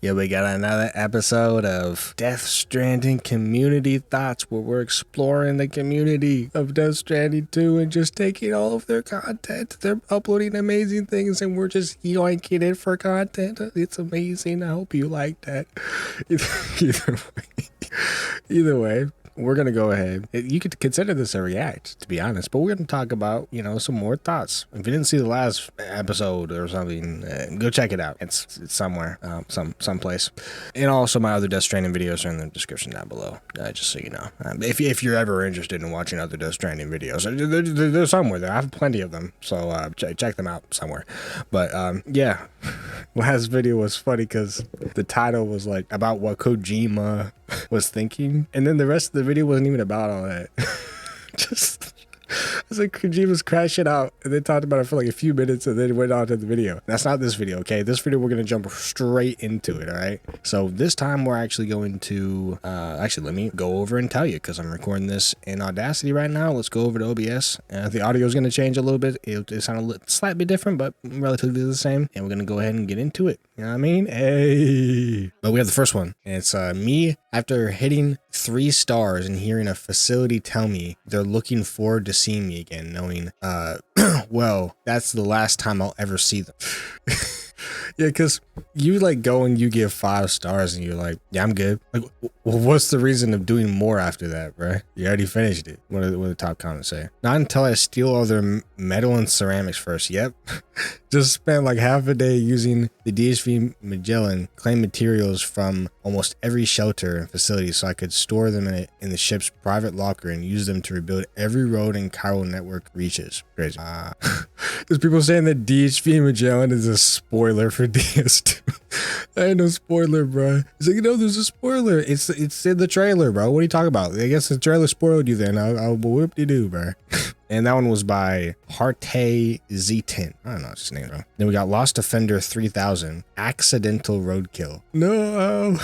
Yeah, we got another episode of Death Stranding Community Thoughts, where we're exploring the community of Death Stranding 2 and just taking all of their content. They're uploading amazing things and we're just yoinking it for content. It's amazing. I hope you like that. Either way, we're going to go ahead. You could consider this a react, to be honest, but we're going to talk about, some more thoughts. If you didn't see the last episode or something, go check it out. It's somewhere, someplace. And also my other Death Stranding videos are in the description down below, just so you know. If you're ever interested in watching other Death Stranding videos, they're somewhere there. I have plenty of them, so check them out somewhere. But yeah, last video was funny because the title was like about what Kojima was thinking, and then the rest of the video wasn't even about all that. It's like Kojima's crashing out, and they talked about it for like a few minutes, and then went on to the video. That's not this video, okay? This video, we're going to jump straight into it, all right? So this time, we're actually going to... actually, let me go over and tell you, because I'm recording this in Audacity right now. Let's go over to OBS. The audio is going to change a little bit. It sound slightly different, but relatively the same. And we're going to go ahead and get into it. You know what I mean? Hey! But we have the first one. And it's me after hitting 3 stars and hearing a facility tell me they're looking forward to seeing me again, knowing, well, that's the last time I'll ever see them. Yeah, because you go and you give 5 stars and you're like, yeah, I'm good. Like, well, what's the reason of doing more after that, bro? You already finished it. What do the top comments say? Not until I steal all their metal and ceramics first. Yep. Just spent like half a day using the DSV Magellan claim materials from almost every shelter and facility so I could store them in the ship's private locker and use them to rebuild every road and chiral network reaches. Crazy. There's people saying that DHV Magellan is a spoiler for DS2. I ain't no spoiler, bro. It's like, there's a spoiler. It's in the trailer, bro. What are you talking about? I guess the trailer spoiled you then. I'll whoop-de-doo, bro. And that one was by Harte Z10. I don't know, it's his name, bro. Then we got Lost Offender 3000, Accidental Roadkill. No.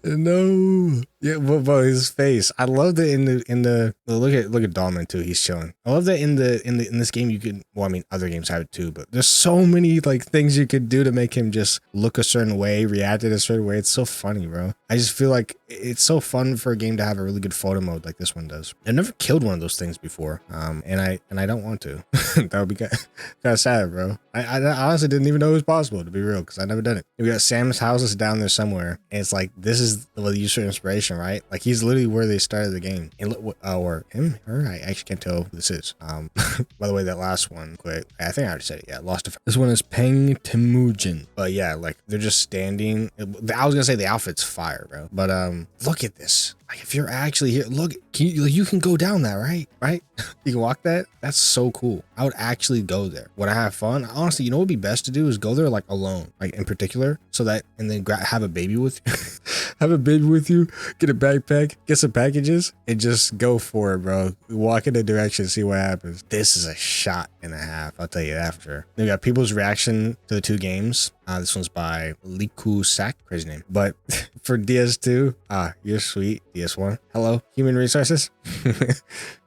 No. Yeah, but his face. I love that in the look at Dahlman too. He's chilling. I love that in this game you could. Well, I mean, other games have it too, but there's so many things you could do to make him just look a certain way, react in a certain way. It's so funny, bro. I just feel like it's so fun for a game to have a really good photo mode like this one does. I've never killed one of those things before, and I don't want to. That would be kind of sad, bro. I honestly didn't even know it was possible, to be real, because I've never done it. We got Sam's house is down there somewhere, and it's like this is the user inspiration, right? Like he's literally where they started the game. And or him, her, I actually can't tell who this is. By the way, that last one, quick, I think I already said it. Yeah, Lost. This one is Peng Temujin. But yeah, like they're just standing. I was gonna say the outfit's fire, bro. But look at this. Like if you're actually here, look, you can go down that, right? You can walk that. That's so cool. I would actually go there. Would I have fun? Honestly, what would be best to do is go there alone, in particular, so that, and then have a baby with you. Have a baby with you, get a backpack, get some packages, and just go for it, bro. Walk in the direction, see what happens. This is a shot and a half, I'll tell you after. Then we got people's reaction to the 2 games. This one's by Liku Sak, crazy name. But for DS2, you're sweet. DS1, hello, human resources.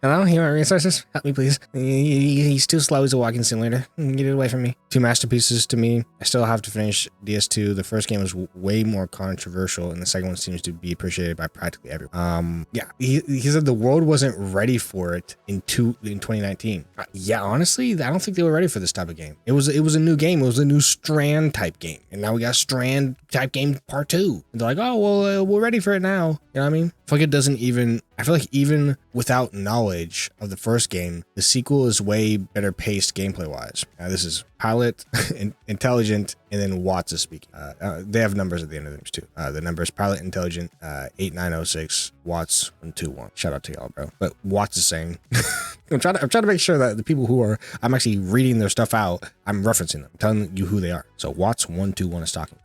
Hello, human resources, help me please. He's too slow, he's a walking simulator. Get it away from me. 2 masterpieces to me. I still have to finish DS2. The first game was way more controversial, and the second one seems to be appreciated by practically everyone. Yeah, he said the world wasn't ready for it in 2019. Yeah, honestly, I don't think they were ready for this type of game. It was a new game. It was a new Strand type game, and now we got Strand type game part 2. And they're like, oh well, we're ready for it now. You know what I mean? I feel like it doesn't even. I feel like even without knowledge of the first game, the sequel is way better paced gameplay wise. This is Pilot, Intelligent, and then Watts is speaking. They have numbers at the end of them too. The numbers Pilot, Intelligent, 8906, Watts 121. Shout out to y'all, bro. But Watts is saying, I'm trying to make sure that the people who I'm actually reading their stuff out, I'm referencing them, telling you who they are. So Watts 121 is talking.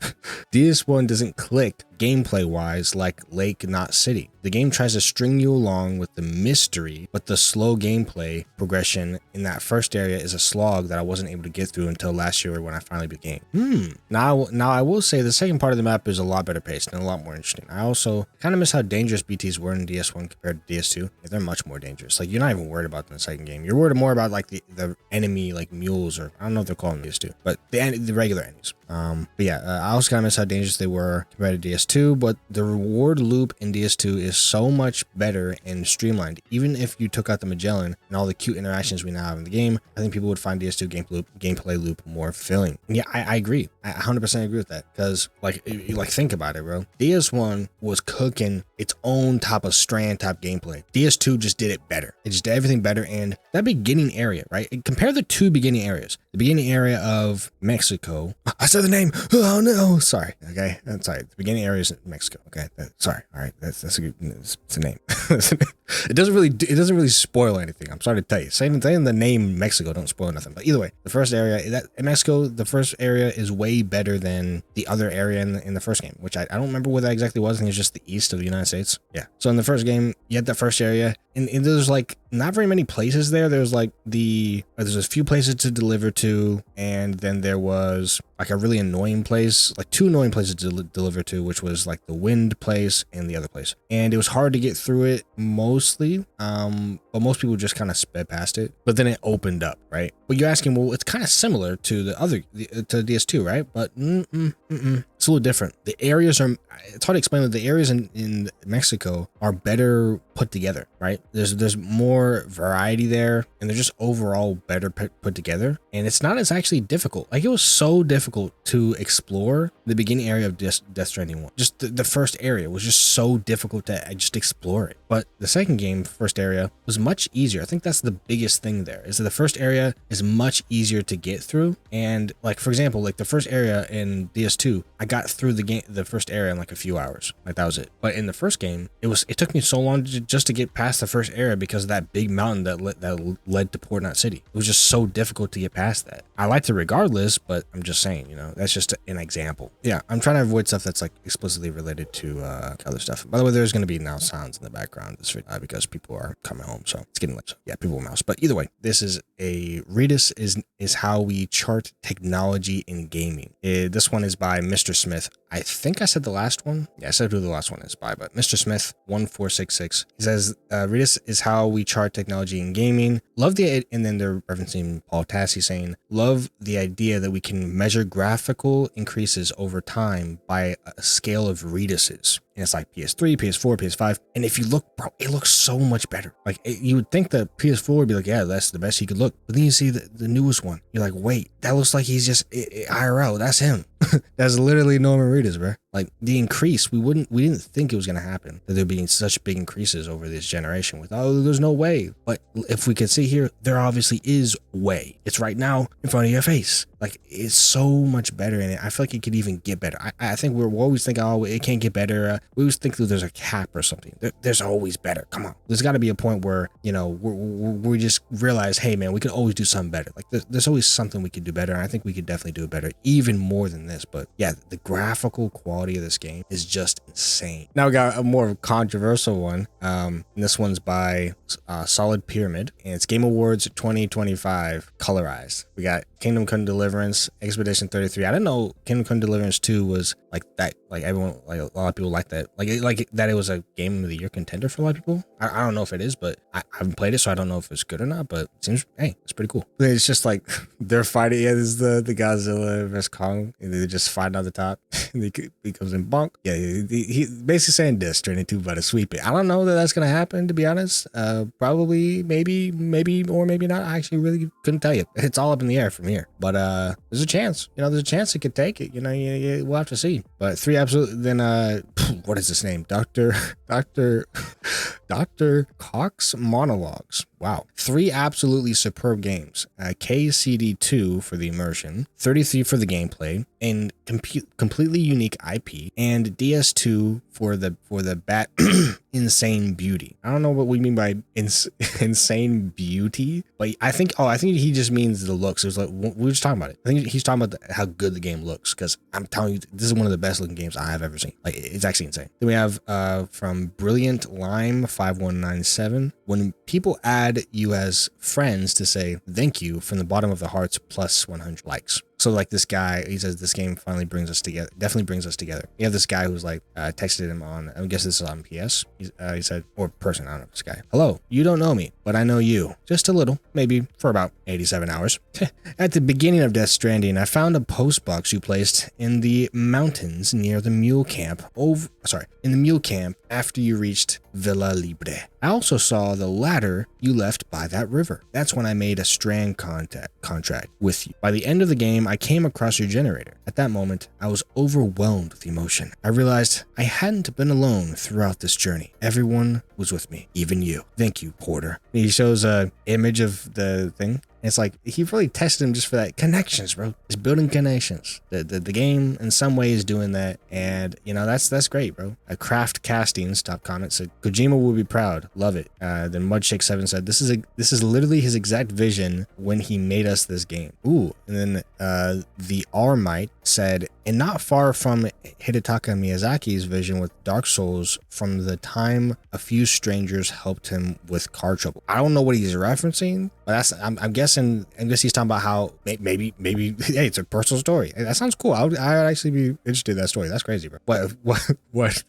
DS1 doesn't click gameplay wise like Lake Not City. The game tries to string you along with the mystery, but the slow gameplay progression in that first area is a slog that I wasn't able to get through until last year when I finally beat the game. Now I will say the second part of the map is a lot better paced and a lot more interesting. I also kind of miss how dangerous BTs were in DS1 compared to DS2. Yeah, they're much more dangerous. Like, you're not even worried about them in the second game. You're worried more about like the enemy, like mules, or I don't know if they're called in DS2, but the regular enemies. But yeah, I also kind of miss how dangerous they were compared to DS2, but the reward loop in DS2 is so much better and streamlined. Even if you took out the Magellan and all the cute interactions we now have in the game, I think people would find DS2 gameplay loop more fulfilling. And yeah, I agree. I 100% agree with that, because like think about it, bro. DS1 was cooking its own type of Strand type gameplay. DS2 just did it better. It just did everything better. And that beginning area, right? Compare the two beginning areas. The beginning area of Mexico. I said the name. Oh no. Sorry. Okay. I'm sorry. The beginning area is Mexico. Okay. Sorry. All right. That's a good. It's a name. It doesn't really spoil anything. I'm sorry to tell you. Saying the name Mexico don't spoil nothing. But either way, the first area that in Mexico, the first area is way better than the other area in the first game, which I don't remember what that exactly was. I think it's just the east of the United States. Yeah. So in the first game, you had that first area, and there's like not very many places there. There's like there's a few places to deliver to, and then there was like a really annoying place, like two annoying places to deliver to, which was like the wind place and the other place. And it was hard to get through it mostly, but most people just kind of sped past it. But then it opened up, right? But you're asking, well, it's kind of similar to the DS2, right? But it's a little different. The areas are, it's hard to explain that the areas in Mexico are better put together, right? There's more variety there, and they're just overall better put together. And it's not as actually difficult. Like, it was so difficult to explore the beginning area of Death Stranding 1. Just the first area was just so difficult to just explore it. But the second game, first area, was much easier. I think that's the biggest thing there, is that the first area is much easier to get through. And like, for example, like the first area in DS2, I got through the first area in like a few hours. Like, that was it. But in the first game, it took me so long just to get past the first area because of that big mountain that led to Port Knot City. It was just so difficult to get past that. I liked it regardless, but I'm just saying, you know, that's just an example. Yeah, I'm trying to avoid stuff that's like explicitly related to other stuff. By the way, there's going to be now sounds in the background because people are coming home, so it's getting late. So yeah, people will mouse. But either way, this is Redis is how we chart technology in gaming. This one is by Mr. Smith. I think I said the last one. Yeah, I said who the last one is by, but Mr. Smith 1466. He says Redis is how we chart technology in gaming. Love the, and then they're referencing Paul Tassi saying, love the idea that we can measure graphical increases over time by a scale of Redises. And it's like PS3, PS4, PS5. And if you look, bro, it looks so much better. Like, you would think the PS4 would be like, yeah, that's the best he could look. But then you see the newest one. You're like, wait, that looks like he's just IRL. That's him. That's literally Norman Reedus, bro. Like, the increase, we didn't think it was going to happen, that there'd be such big increases over this generation. With, oh, there's no way. But if we could see here, there obviously is way. It's right now in front of your face. Like, it's so much better in it. I feel like it could even get better. I think we're always thinking, oh, it can't get better. We always think that there's a cap or something. There's always better. Come on. There's got to be a point where, you know, we just realize, hey, man, we could always do something better. Like, there's always something we could do better. And I think we could definitely do it better, even more than this. But yeah, the graphical quality of this game is just insane. Now we got a more controversial one. This one's by Solid Pyramid, and it's Game Awards 2025 colorized. We got Kingdom Come Deliverance, Expedition 33. I didn't know Kingdom Come Deliverance 2 was like that. Like, everyone, like a lot of people like that. Like that it was a Game of the Year contender for a lot of people. I don't know if it is, but I haven't played it, so I don't know if it's good or not. But it seems, hey, it's pretty cool. It's just like they're fighting. Yeah, this is the Godzilla vs Kong, and they're just fighting on the top. And he comes in bonk. Yeah, he basically saying Death Stranding 2 about to sweep it. I don't know that that's gonna happen, to be honest. Probably, maybe, or maybe not. I actually really couldn't tell you. It's all up in the air from here. But there's a chance. You know, there's a chance it could take it. You know, we'll have to see. But 3 absolute. Then what is his name? Dr. Cox Monologues. Wow. 3 absolutely superb games. KCD2 for the immersion, 33 for the gameplay, and completely unique IP, and DS2 for the bat insane beauty. I don't know what we mean by insane beauty, but I think he just means the looks. It was like, we were just talking about it. I think he's talking about how good the game looks, because I'm telling you, this is one of the best looking games I have ever seen. Like, it's actually insane. Then we have from Brilliant Lime 5197, when people add you as friends to say thank you from the bottom of the hearts plus 100 likes. So like this guy, he says this game finally brings us together, definitely brings us together. You have this guy who's like texted him on, I guess this is on PS. He said, or person, I don't know, this guy. Hello, you don't know me, but I know you. Just a little, maybe for about 87 hours. At the beginning of Death Stranding, I found a post box you placed in the mountains near the mule camp. In the mule camp after you reached Villa Libre. I also saw the ladder you left by that river. That's when I made a Strand contract with you. By the end of the game, I came across your generator. At that moment, I was overwhelmed with emotion. I realized I hadn't been alone throughout this journey. Everyone was with me, even you. Thank you, Porter. He shows a image of the thing. It's like he really tested him just for that connections, bro. It's building connections. The game in some way is doing that, and you know that's great, bro. Craft Castings top comment said Kojima will be proud. Love it. Then Mudshake7 said this is literally his exact vision when he made us this game. Ooh, and then the Armite said, and not far from Hidetaka Miyazaki's vision with Dark Souls from the time a few strangers helped him with car trouble. I don't know what he's referencing, but I'm guessing he's talking about how maybe hey, it's a personal story. Hey, that sounds cool. I'd actually be interested in that story. That's crazy, bro. What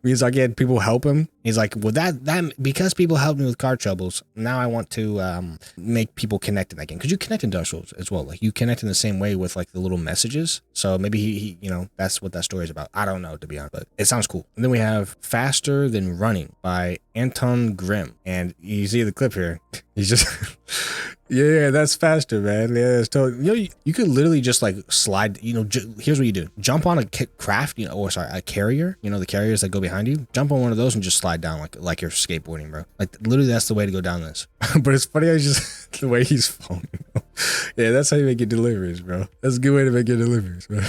Miyazaki had people help him? He's like, well, that because people helped me with car troubles, now I want to make people connect in that game, because you connect in Dark Souls as well. Like you connect in the same way with like the little messages. So maybe he you know, that's what that story is about. I don't know, to be honest, but it sounds cool. And then we have Faster Than Running by Anton Grimm, and you see the clip here. He's just yeah, that's faster, man. Yeah, it's totally, you know, you could literally just like slide, you know, here's what you do. Jump on a craft, you know, or sorry, a carrier, you know, the carriers that go behind you. Jump on one of those and just slide down like you're skateboarding, bro. Like literally that's the way to go down this. But it's funny, it's just the way he's falling. Yeah, that's how you make your deliveries, bro. That's a good way to make your deliveries, bro.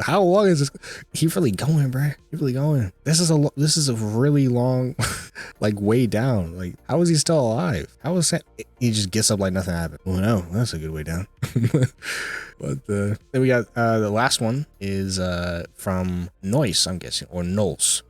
How long is this? He really going, bro. He really going. This is a really long, like way down. Like how is he still alive? How is that? He just gets up like nothing happened. Well, no, that's a good way down. But then we got the last one is from Noise, I'm guessing, or Nolse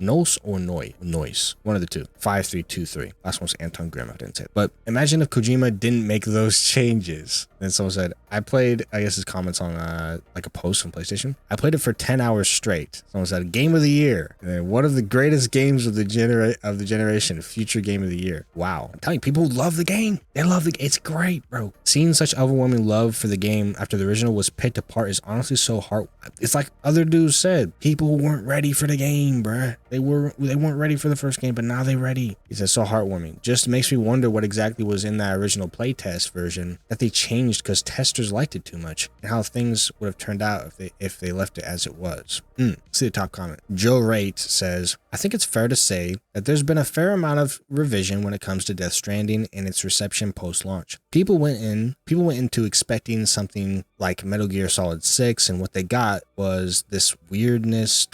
or Noise, one of the two. 5323. Last one's Anton Grimm. I didn't say it. But imagine if Kojima didn't make those changes. Then someone said, I played, I guess his comments on like a post from PlayStation. I played it for 10 hours straight. Someone said, Game of the Year. And then one of the greatest games of the generation, future Game of the Year. Wow. I'm telling you, people love the game. They love the game. It's great, bro. Seeing such overwhelming love for the game after the original was picked apart is honestly so hard. It's like other dudes said, people weren't ready for the game, bruh. They weren't ready for the first game, but now they're ready. He said, so heartwarming. Just makes me wonder what exactly was in that original playtest version that they changed because testers liked it too much, and how things would have turned out if they left it as it was. See the top comment. Joe Rate says, I think it's fair to say that there's been a fair amount of revision when it comes to Death Stranding and its reception post-launch. People went into expecting something like Metal Gear Solid 6, and what they got was this weirdness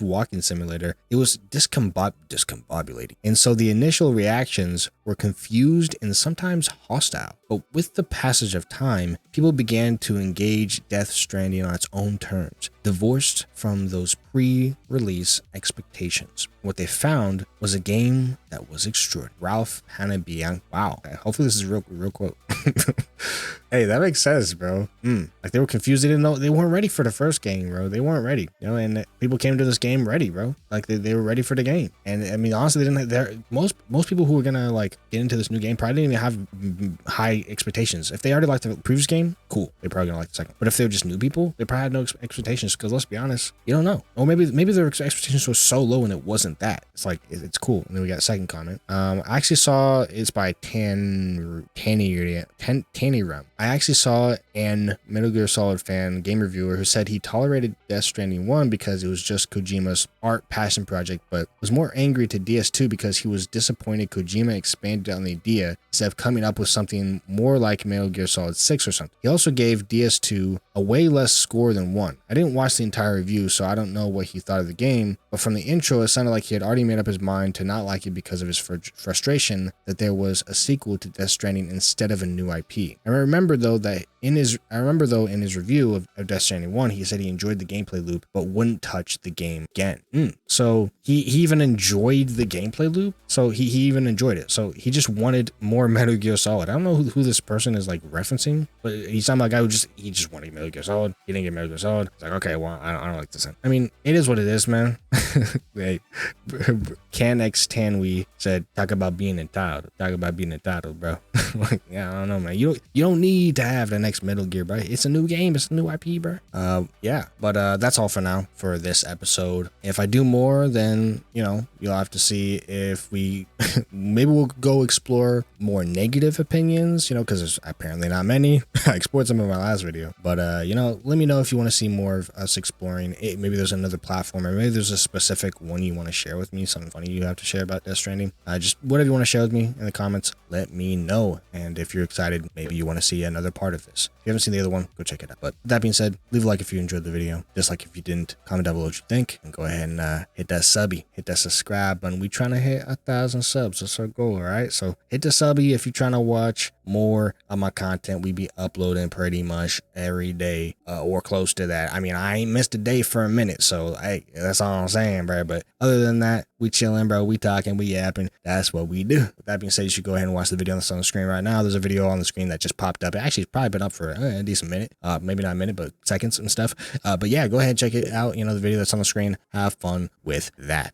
walking simulator. It was discombobulating. And so the initial reactions were confused and sometimes hostile. But with the passage of time, people began to engage Death Stranding on its own terms, divorced from those pre-release expectations. What they found was a game that was extraordinary. Ralph Hanabian. Wow. Hopefully this is a real quote. Hey, that makes sense, bro. Like they were confused. They didn't know. They weren't ready for the first game, bro. They weren't ready. You know, and people came to this game ready, bro. Like they were ready for the game. And I mean, honestly, they didn't have most people who were gonna like get into this new game probably didn't even have high expectations. If they already liked the previous game, cool. They're probably gonna like the second. But if they were just new people, they probably had no expectations, because let's be honest, you don't know. Or maybe their expectations were so low and it wasn't that. It's like it's cool. And then we got a second comment. I actually saw it's by Tanny Rum. I actually saw an Metal Gear Solid fan game reviewer who said he tolerated Death Stranding 1 because it was just Kojima's art passion project, but was more angry to DS2 because he was disappointed Kojima expanded on the idea instead of coming up with something more like Metal Gear Solid 6 or something. He also gave DS2 a way less score than 1. I didn't watch the entire review, so I don't know what he thought of the game, but from the intro, it sounded like he had already made up his mind to not like it because of his frustration that there was a sequel to Death Stranding instead of a new IP. I remember though in his review of Death Stranding 1, he said he enjoyed the gameplay loop but wouldn't touch the game again. So he even enjoyed the gameplay loop. So he even enjoyed it. So he just wanted more Metal Gear Solid. I don't know who this person is like referencing, but he's talking about a guy who just wanted Metal Gear Solid. He didn't get Metal Gear Solid. It's like, okay, well, I don't like this. I mean, it is what it is, man. Hey, Can X Tanwi said, talk about being entitled. Talk about being entitled, bro. Like, yeah, I don't know, man. You don't need to have the next Metal Gear, bro. It's a new game. It's a new IP, bro. Yeah, but that's all for now for this episode. If I do more, then, you know, you'll have to see if we maybe we'll go explore more negative opinions, you know, because there's apparently not many. I explored some in my last video, but you know, let me know if you want to see more of us exploring it. Maybe there's another platform, or maybe there's a specific one you want to share with me, something funny you have to share about Death Stranding. Just whatever you want to share with me in the comments, let me know. And if you're excited, maybe you want to see another part of this. If you haven't seen the other one, go check it out. But that being said, leave a like if you enjoyed the video. Dislike if you didn't. Comment down below what you think, and go ahead and hit that subby, hit that subscribe button. We trying to hit 1,000 subs. That's our goal, all right? So hit the subby if you're trying to watch more of my content. We be uploading pretty much every day, or close to that. I mean, I ain't missed a day for a minute, so that's all I'm saying, bro. But other than that, we chilling, bro. We talking, we yapping. That's what we do. With that being said, you should go ahead and watch the video that's on the screen right now. There's a video on the screen that just popped up. Actually, it's probably been up for a decent minute. Maybe not a minute, but seconds and stuff. But yeah, go ahead and check it out. You know, the video that's on the screen. Have fun with that.